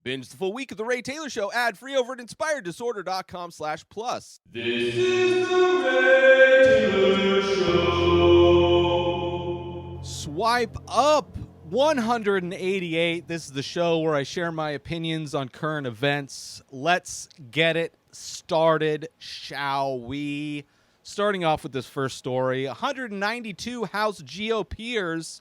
Binge the full week of The Ray Taylor Show ad-free over at inspireddisorder.com/plus. This is The Ray Taylor Show. Swipe up 188. This is the show where I share my opinions on current events. Let's get it started, shall we? Starting off with this first story, 192 House GOPers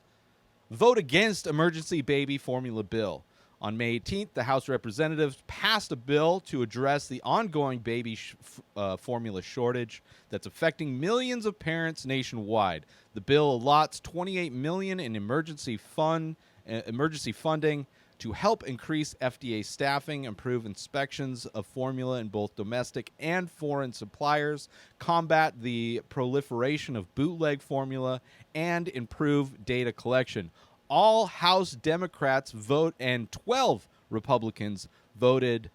vote against emergency baby formula bill. On May 18th, the House Representatives passed a bill to address the ongoing baby formula shortage that's affecting millions of parents nationwide. The bill allots $28 million in emergency funding to help increase FDA staffing, improve inspections of formula in both domestic and foreign suppliers, combat the proliferation of bootleg formula, and improve data collection. All House Democrats vote, and 12 Republicans voted.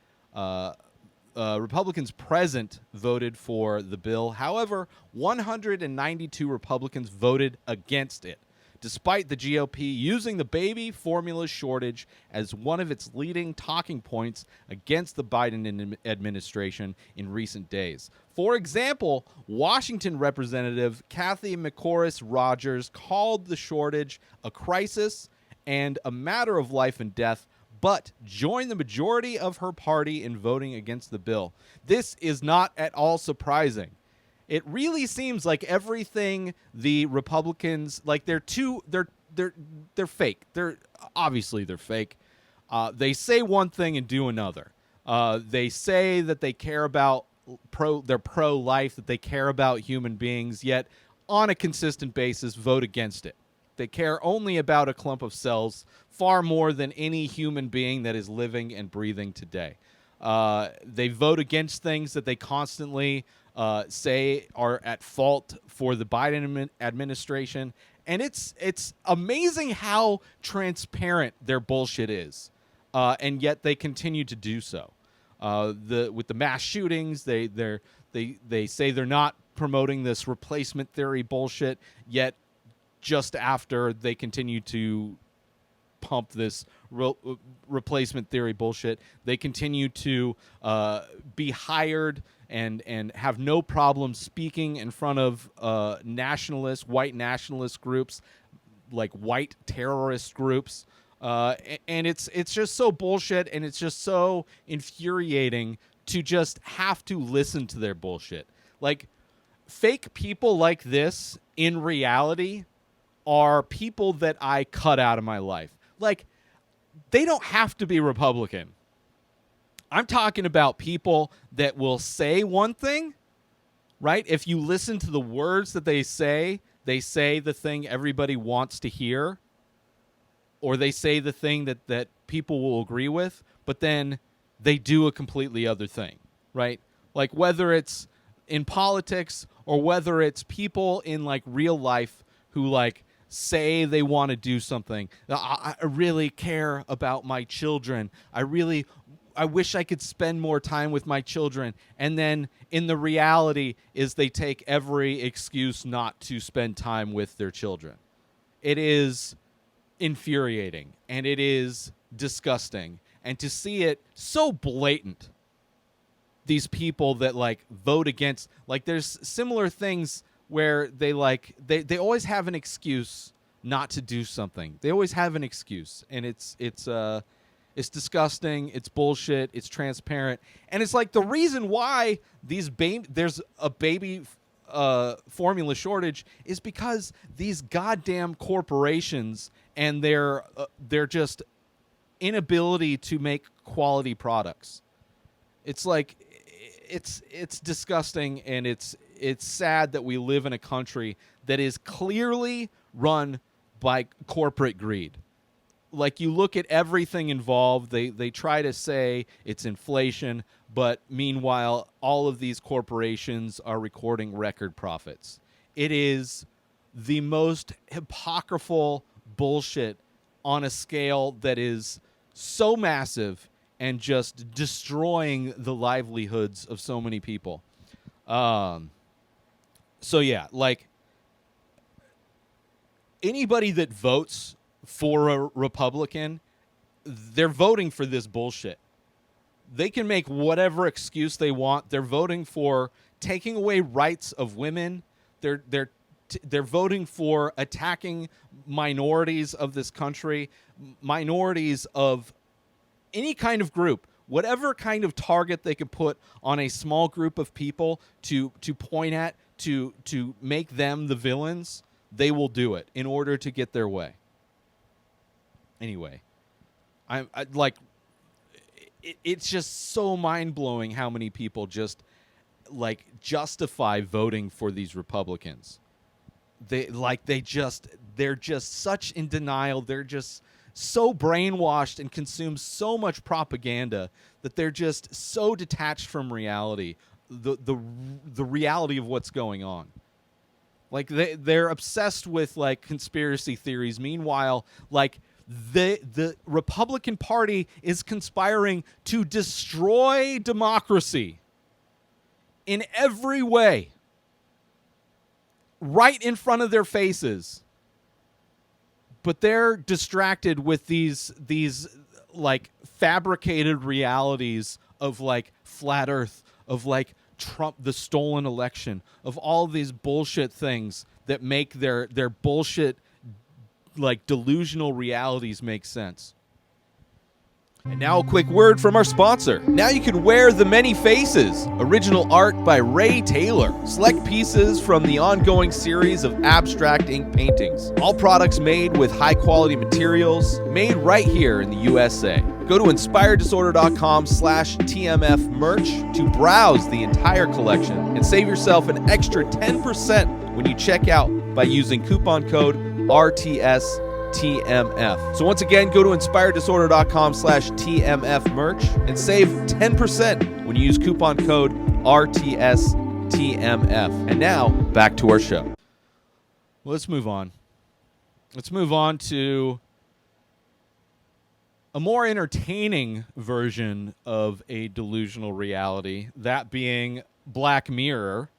Republicans present voted for the bill. However, 192 Republicans voted against it, despite the GOP using the baby formula shortage as one of its leading talking points against the Biden administration in recent days. For example, Washington Representative Kathy McCorris Rogers called the shortage a crisis and a matter of life and death, but joined the majority of her party in voting against the bill. This is not at all surprising. It really seems like everything the Republicans, like they're fake. They're fake. They say one thing and do another. They say that they care about they're pro-life, that they care about human beings, yet on a consistent basis vote against it. They care only about a clump of cells far more than any human being that is living and breathing today. They vote against things that they constantly say are at fault for the Biden administration. And it's amazing how transparent their bullshit is. And yet they continue to do so. With the mass shootings, they say they're not promoting this replacement theory bullshit, yet just after they continue to pump this replacement theory bullshit, they continue to be hired and have no problem speaking in front of white nationalist groups, like white terrorist groups. And it's just so bullshit, and it's just so infuriating to just have to listen to their bullshit. Like, fake people like this in reality are people that I cut out of my life. Like, they don't have to be Republican. I'm talking about people that will say one thing, right? If you listen to the words that they say the thing everybody wants to hear, or they say the thing that people will agree with, but then they do a completely other thing, right? Like, whether it's in politics or whether it's people in, like, real life who, like, say they want to do something. I really care about my children. I wish I could spend more time with my children. And then in the reality is they take every excuse not to spend time with their children. It is infuriating, and it is disgusting. And to see it so blatant, these people that, like, vote against, like, there's similar things where they always have an excuse not to do something. They always have an excuse, and it's disgusting. It's bullshit. It's transparent, and it's like the reason why there's a baby formula shortage is because these goddamn corporations and their just inability to make quality products. It's like it's disgusting, and it's sad that we live in a country that is clearly run by corporate greed. Like, you look at everything involved, they try to say it's inflation, but meanwhile, all of these corporations are recording record profits. It is the most hypocritical bullshit on a scale that is so massive and just destroying the livelihoods of so many people. So yeah, like, anybody that votes for a Republican, they're voting for this bullshit. They can make whatever excuse they want. They're voting for taking away rights of women. They're voting for attacking minorities of this country, minorities of any kind of group, whatever kind of target they could put on a small group of people to point at, to make them the villains. They will do it in order to get their way. Anyway, I like. It's just so mind-blowing how many people just like justify voting for these Republicans. They're just such in denial. They're just so brainwashed and consume so much propaganda that they're just so detached from reality, the reality of what's going on. Like they're obsessed with like conspiracy theories. Meanwhile, like the Republican Party is conspiring to destroy democracy in every way, right in front of their faces. But they're distracted with these like fabricated realities of like flat Earth, of like Trump, the stolen election, of all these bullshit things that make their bullshit like delusional realities make sense. And now a quick word from our sponsor. Now you can wear the many faces. Original art by Ray Taylor. Select pieces from the ongoing series of abstract ink paintings. All products made with high quality materials, made right here in the USA. Go to inspireddisorder.com/TMF merch to browse the entire collection and save yourself an extra 10% when you check out by using coupon code RTSTMF. So once again, go to inspireddisorder.com/TMF merch and save 10% when you use coupon code RTSTMF. And now, back to our show. Well, let's move on. Let's move on to a more entertaining version of a delusional reality, that being Black Mirror.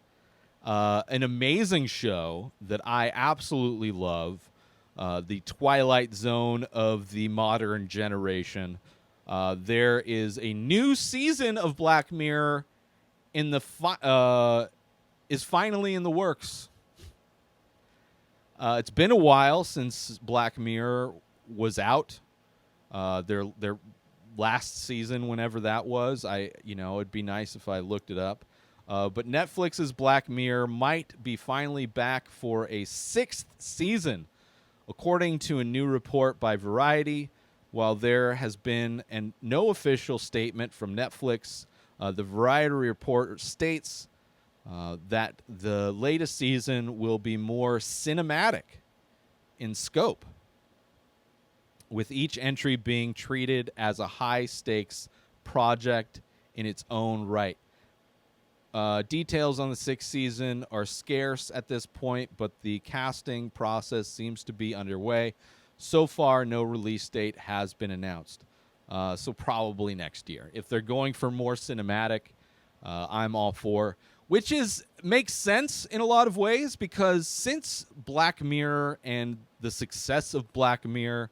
An amazing show that I absolutely love, the Twilight Zone of the modern generation. There is a new season of Black Mirror is finally in the works. It's been a while since Black Mirror was out. Their last season, whenever that was, it'd be nice if I looked it up. But Netflix's Black Mirror might be finally back for a 6th season, according to a new report by Variety. While there has been no official statement from Netflix, the Variety report states that the latest season will be more cinematic in scope, with each entry being treated as a high-stakes project in its own right. Details on the 6th season are scarce at this point, but the casting process seems to be underway. So far, no release date has been announced. So probably next year. If they're going for more cinematic, I'm all for. Which makes sense in a lot of ways, because since Black Mirror and the success of Black Mirror,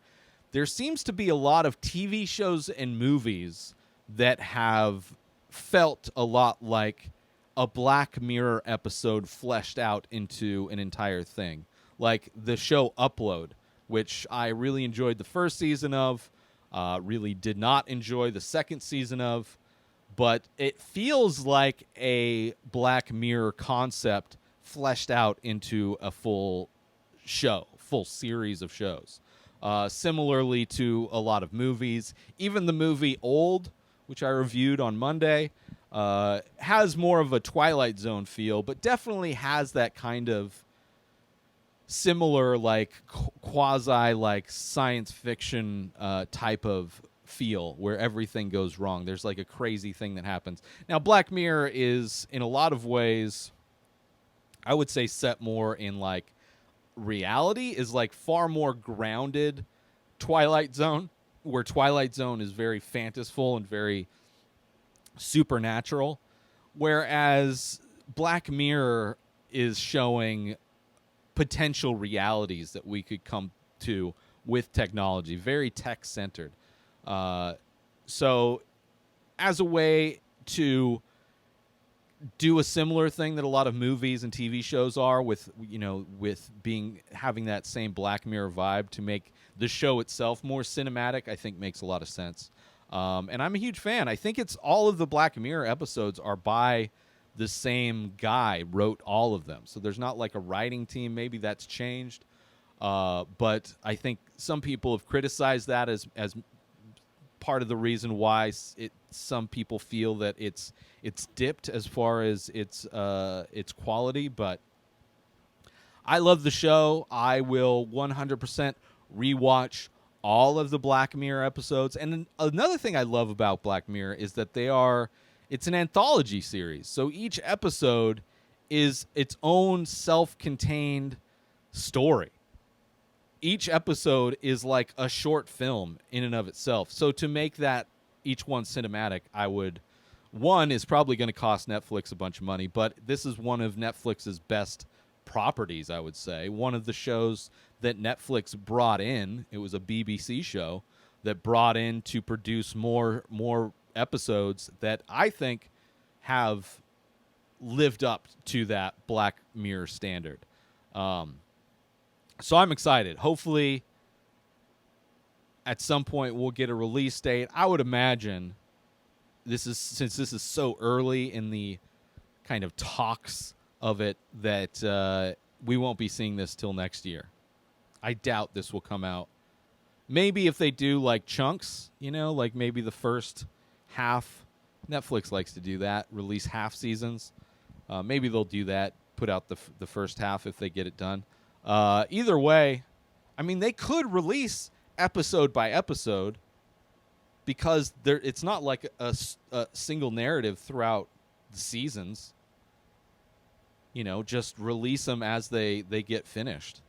there seems to be a lot of TV shows and movies that have felt a lot like a Black Mirror episode fleshed out into an entire thing. Like the show Upload, which I really enjoyed the first season of, really did not enjoy the second season of, but it feels like a Black Mirror concept fleshed out into a full series of shows. Similarly to a lot of movies, even the movie Old, which I reviewed on Monday, has more of a Twilight Zone feel, but definitely has that kind of similar, like quasi, like science fiction type of feel where everything goes wrong. There's like a crazy thing that happens. Now, Black Mirror is, in a lot of ways, I would say set more in like reality, is like far more grounded Twilight Zone, where Twilight Zone is very fantastical and very supernatural, whereas Black Mirror is showing potential realities that we could come to with technology, very tech-centered. So as a way to do a similar thing that a lot of movies and TV shows are with, with having that same Black Mirror vibe to make the show itself more cinematic, I think makes a lot of sense. And I'm a huge fan. I think it's all of the Black Mirror episodes are by the same guy, wrote all of them. So there's not like a writing team. Maybe that's changed. But I think some people have criticized that as part of the reason why some people feel that it's dipped as far as its quality. But I love the show. I will 100% rewatch all of the Black Mirror episodes. And another thing I love about Black Mirror is that it's an anthology series. So each episode is its own self-contained story. Each episode is like a short film in and of itself. So to make that each one cinematic, one is probably going to cost Netflix a bunch of money, but this is one of Netflix's best properties, I would say. One of the shows that Netflix brought in, it was a BBC show that brought in to produce more episodes that I think have lived up to that Black Mirror standard. So I'm excited. Hopefully, at some point, we'll get a release date. I would imagine since this is so early in the kind of talks of it, that we won't be seeing this till next year. I doubt this will come out. Maybe if they do like chunks, like maybe the first half. Netflix likes to do that, release half seasons. Maybe they'll do that, put out the first half if they get it done. Either way, I mean, they could release episode by episode because it's not like a single narrative throughout the seasons. Just release them as they get finished.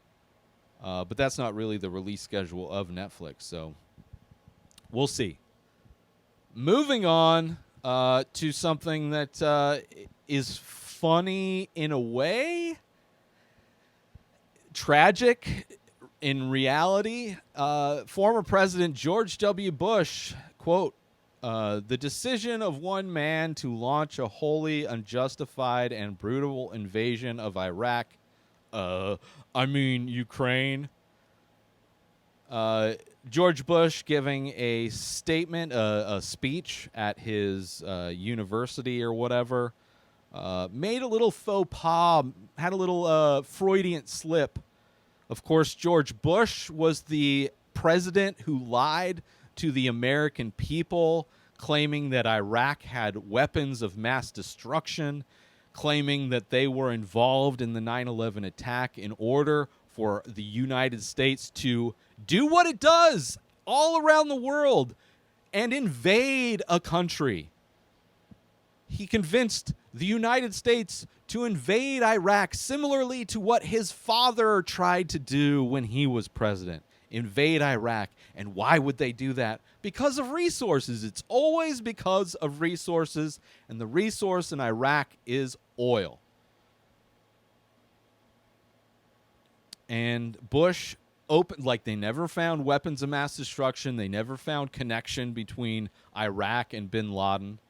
But that's not really the release schedule of Netflix, so we'll see. Moving on to something that is funny in a way, tragic in reality. Former President George W. Bush, quote, the decision of one man to launch a wholly unjustified and brutal invasion of Iraq, Ukraine. George Bush giving a statement, a speech at his university or whatever, made a little faux pas, had a little Freudian slip. Of course, George Bush was the president who lied to the American people, claiming that Iraq had weapons of mass destruction, claiming that they were involved in the 9/11 attack in order for the United States to do what it does all around the world and invade a country. He convinced the United States to invade Iraq similarly to what his father tried to do when he was president. Invade Iraq. And why would they do that? Because of resources. It's always because of resources, and the resource in Iraq is oil. And Bush they never found weapons of mass destruction. They never found connection between Iraq and bin Laden.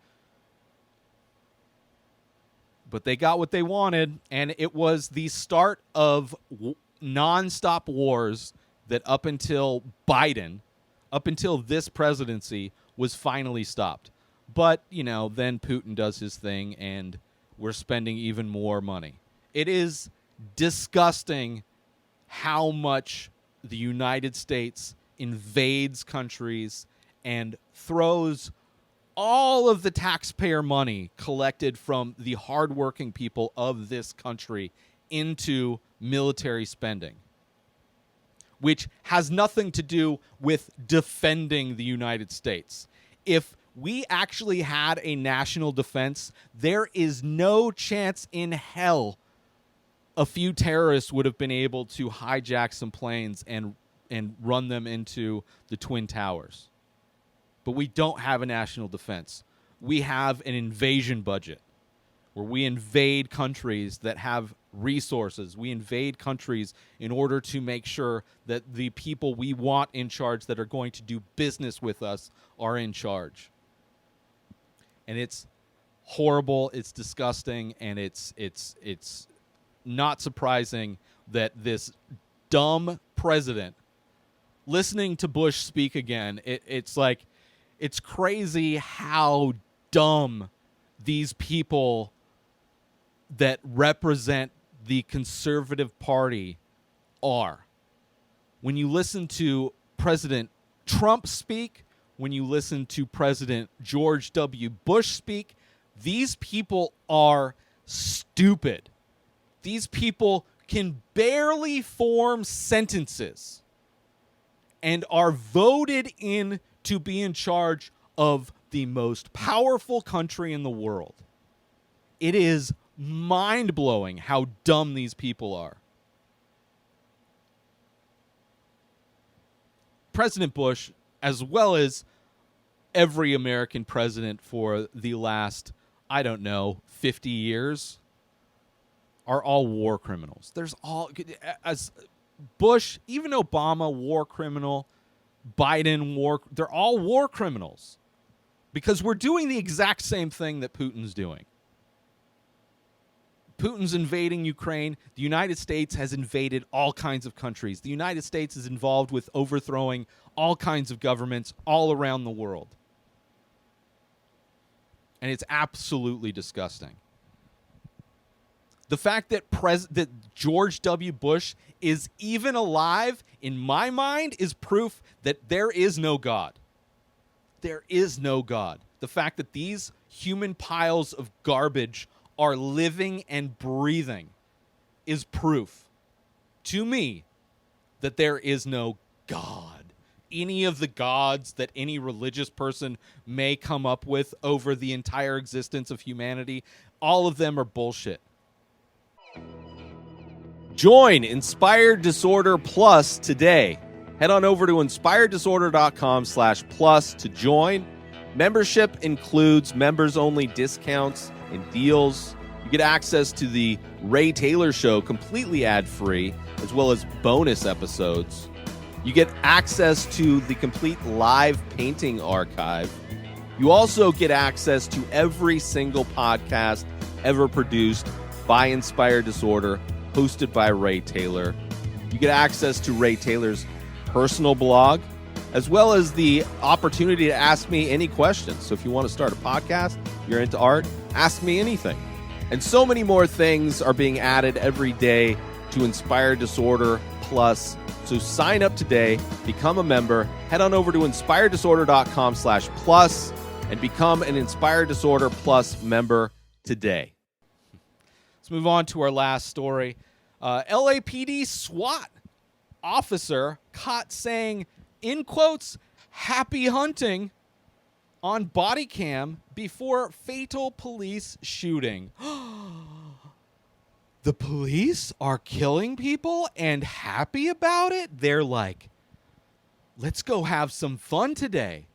But they got what they wanted, and it was the start of nonstop wars that up until this presidency, was finally stopped. But, then Putin does his thing, and we're spending even more money. It is disgusting how much the United States invades countries and throws all of the taxpayer money collected from the hardworking people of this country into military spending, which has nothing to do with defending the United States. If we actually had a national defense, there is no chance in hell a few terrorists would have been able to hijack some planes and run them into the Twin Towers. But we don't have a national defense. We have an invasion budget. where we invade countries that have resources. We invade countries in order to make sure that the people we want in charge that are going to do business with us are in charge. And it's horrible, it's disgusting, and it's not surprising that this dumb president, listening to Bush speak again, it's like, it's crazy how dumb these people that represent the conservative party are. When you listen to President Trump speak, when you listen to President George W. Bush speak, these people are stupid. These people can barely form sentences and are voted in to be in charge of the most powerful country in the world. It is mind-blowing how dumb these people are. President Bush, as well as every American president for the last, 50 years, are all war criminals. As Bush, even Obama, war criminal, Biden, they're all war criminals. Because we're doing the exact same thing that Putin's doing. Putin's invading Ukraine. The United States has invaded all kinds of countries. The United States is involved with overthrowing all kinds of governments all around the world. And it's absolutely disgusting. The fact that that George W. Bush is even alive, in my mind, is proof that there is no God. There is no God. The fact that these human piles of garbage are living and breathing is proof to me that there is no God. Any of the gods that any religious person may come up with over the entire existence of humanity, all of them are bullshit. Join Inspired Disorder Plus today. Head on over to inspireddisorder.com/plus to join. Membership includes members-only discounts and deals. You get access to the Ray Taylor Show completely ad-free, as well as bonus episodes. You get access to the complete live painting archive. You also get access to every single podcast ever produced by Inspired Disorder, hosted by Ray Taylor. You get access to Ray Taylor's personal blog, as well as the opportunity to ask me any questions. So if you want to start a podcast, you're into art, ask me anything. And so many more things are being added every day to Inspired Disorder Plus. So sign up today, become a member, head on over to inspireddisorder.com/plus and become an Inspired Disorder Plus member today. Let's move on to our last story. LAPD SWAT officer caught saying, in quotes, "happy hunting" on body cam before fatal police shooting. The police are killing people and happy about it? They're like, let's go have some fun today.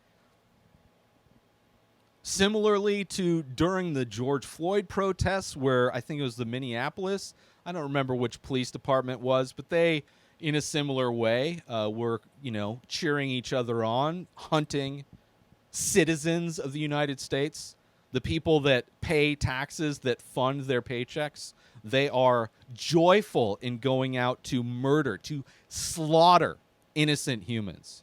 Similarly to during the George Floyd protests, where I think it was the Minneapolis, I don't remember which police department was, but they, in a similar way, were, cheering each other on, hunting citizens of the United States, the people that pay taxes, that fund their paychecks. They are joyful in going out to murder, to slaughter innocent humans.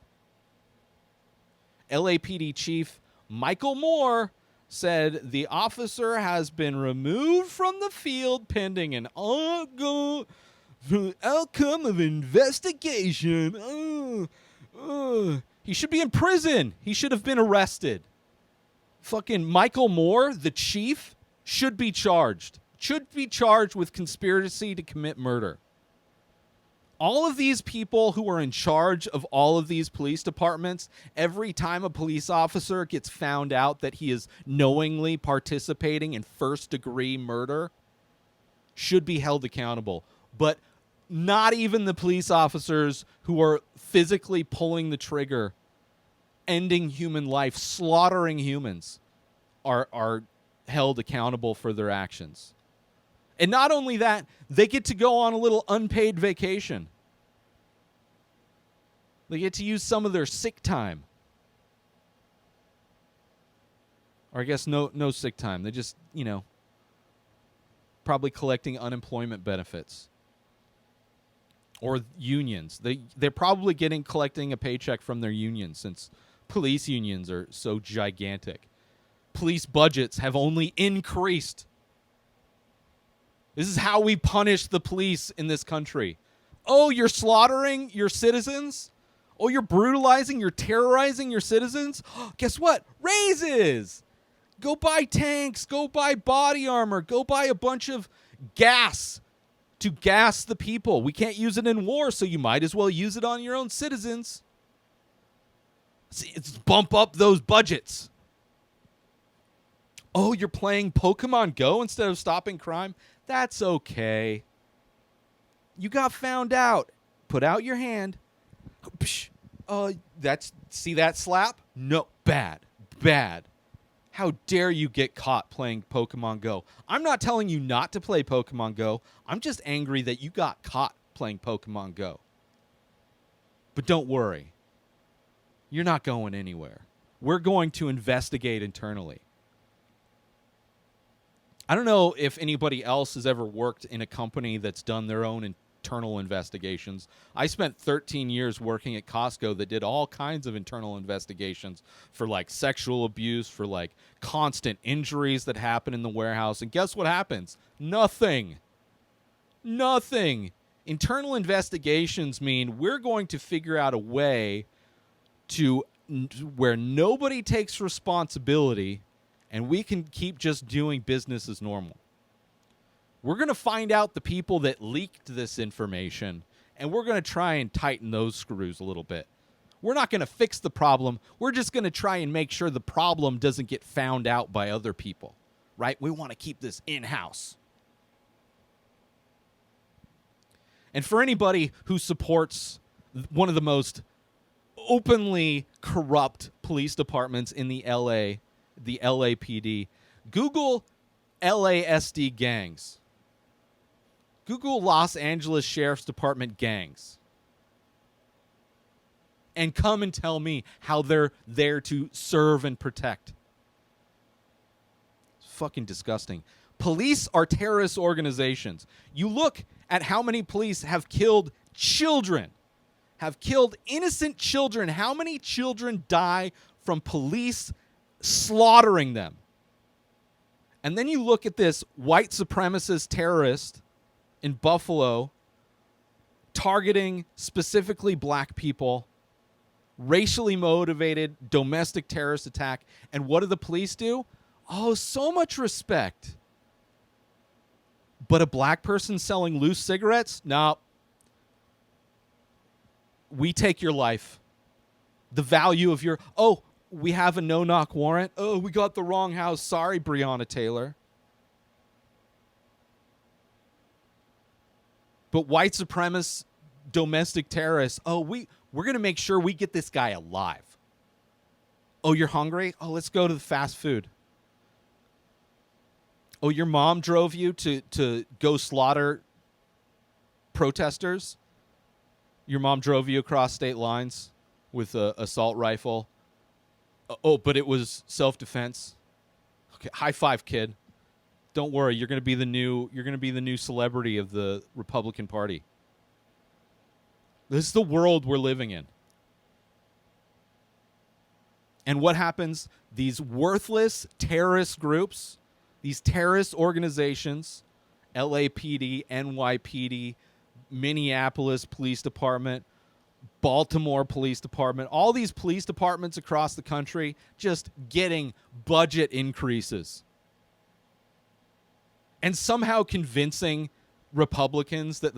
LAPD Chief Michael Moore said the officer has been removed from the field pending an outcome of investigation. He should be in prison. He should have been arrested. Fucking Michael Moore, the chief, should be charged. Should be charged with conspiracy to commit murder. All of these people who are in charge of all of these police departments, every time a police officer gets found out that he is knowingly participating in first-degree murder, should be held accountable. But not even the police officers who are physically pulling the trigger, ending human life, slaughtering humans, are held accountable for their actions. And not only that, they get to go on a little unpaid vacation. They get to use some of their sick time. Or I guess no sick time. They just, probably collecting unemployment benefits. Or unions. They're probably collecting a paycheck from their union, since police unions are so gigantic. Police budgets have only increased. This is how we punish the police in this country. Oh, you're slaughtering your citizens? Oh, you're brutalizing, you're terrorizing your citizens? Guess what? Raises! Go buy tanks, go buy body armor, go buy a bunch of gas to gas the people. We can't use it in war, so you might as well use it on your own citizens. See, it's bump up those budgets. Oh, you're playing Pokemon Go instead of stopping crime? That's okay. You got found out. Put out your hand. Psh. See that slap? No, bad. How dare you get caught playing Pokemon Go? I'm not telling you not to play Pokemon Go. I'm just angry that you got caught playing Pokemon Go. But don't worry. You're not going anywhere. We're going to investigate internally. I don't know if anybody else has ever worked in a company that's done their own internal investigations. I spent 13 years working at Costco that did all kinds of internal investigations for like sexual abuse, for like constant injuries that happen in the warehouse. And guess what happens? Nothing. Internal investigations mean we're going to figure out a way to where nobody takes responsibility and we can keep just doing business as normal. We're going to find out the people that leaked this information, and we're going to try and tighten those screws a little bit. We're not going to fix the problem. We're just going to try and make sure the problem doesn't get found out by other people, right? We want to keep this in-house. And for anybody who supports one of the most openly corrupt police departments in the LAPD, Google LASD gangs. Google Los Angeles Sheriff's Department gangs. And come and tell me how they're there to serve and protect. It's fucking disgusting. Police are terrorist organizations. You look at how many police have killed children, have killed innocent children. How many children die from police slaughtering them? And then you look at this white supremacist terrorist in Buffalo targeting specifically black people, racially motivated domestic terrorist attack. And what do the police do? Oh, so much respect. But a black person selling loose cigarettes? No. We take your life. The value of your... Oh, we have a no-knock warrant. Oh, we got the wrong house. Sorry, Breonna Taylor. But white supremacist domestic terrorists, oh, we're going to make sure we get this guy alive. Oh, you're hungry? Oh, let's go to the fast food. Oh, your mom drove you to go slaughter protesters? Your mom drove you across state lines with an assault rifle? Oh, but it was self-defense. Okay, high five, kid. Don't worry, you're going to be the new celebrity of the Republican Party. This is the world we're living in. And what happens? These worthless terrorist groups, these terrorist organizations, LAPD, NYPD, Minneapolis Police Department, Baltimore Police Department, all these police departments across the country just getting budget increases. And somehow convincing Republicans that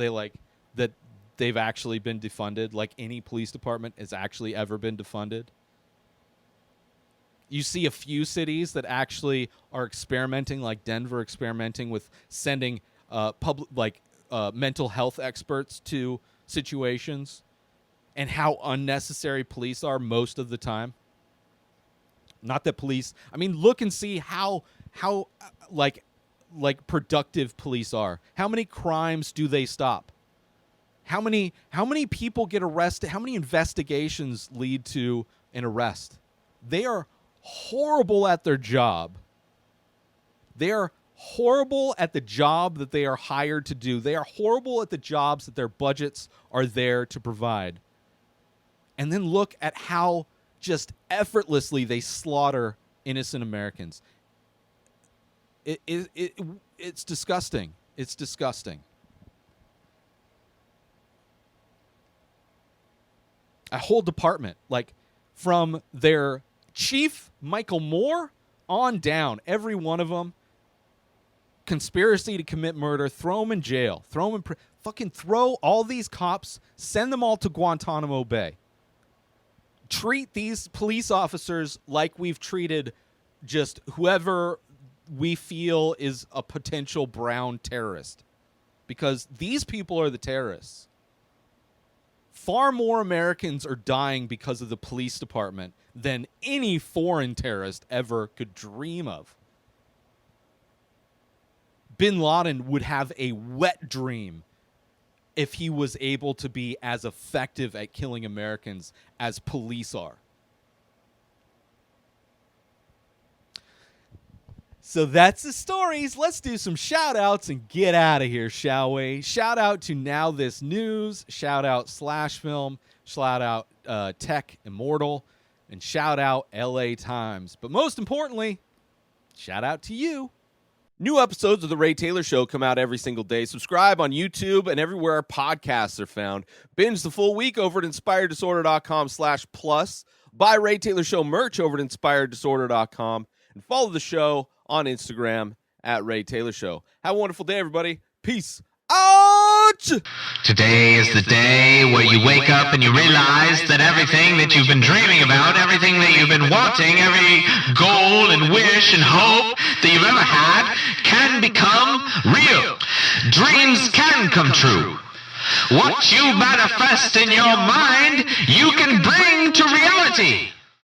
they've actually been defunded, like any police department has actually ever been defunded. You see a few cities that actually are experimenting, like Denver experimenting with sending mental health experts to situations, and how unnecessary police are most of the time. Not that police. I mean, look and see how like productive police are. How many crimes do they stop? How many people get arrested? How many investigations lead to an arrest? They are horrible at their job. They are horrible at the job that they are hired to do. They are horrible at the jobs that their budgets are there to provide. And then look at how just effortlessly they slaughter innocent Americans. It's disgusting. It's disgusting. A whole department, like from their chief, Michael Moore, on down, every one of them, conspiracy to commit murder, throw them in jail, fucking throw all these cops, send them all to Guantanamo Bay. Treat these police officers like we've treated just whoever we feel is a potential brown terrorist, because these people are the terrorists. Far more Americans are dying because of the police department than any foreign terrorist ever could dream of. Bin Laden would have a wet dream if he was able to be as effective at killing Americans as police are. So that's the stories. Let's do some shout outs and get out of here, shall we? Shout out to Now This News, shout out Slash Film, shout out Tech Immortal, and shout out LA Times. But most importantly, shout out to you. New episodes of The Ray Taylor Show come out every single day. Subscribe on YouTube and everywhere our podcasts are found. Binge the full week over at inspireddisorder.com/plus. Buy Ray Taylor Show merch over at inspireddisorder.com. And follow the show on Instagram at Ray Taylor Show. Have a wonderful day, everybody. Peace out! Today is the day where you wake up and you realize that everything that you've been dreaming about, everything that you've been wanting, every goal and wish and hope that you've ever had can become real. Dreams can come true. What you manifest in your mind, you can bring to reality.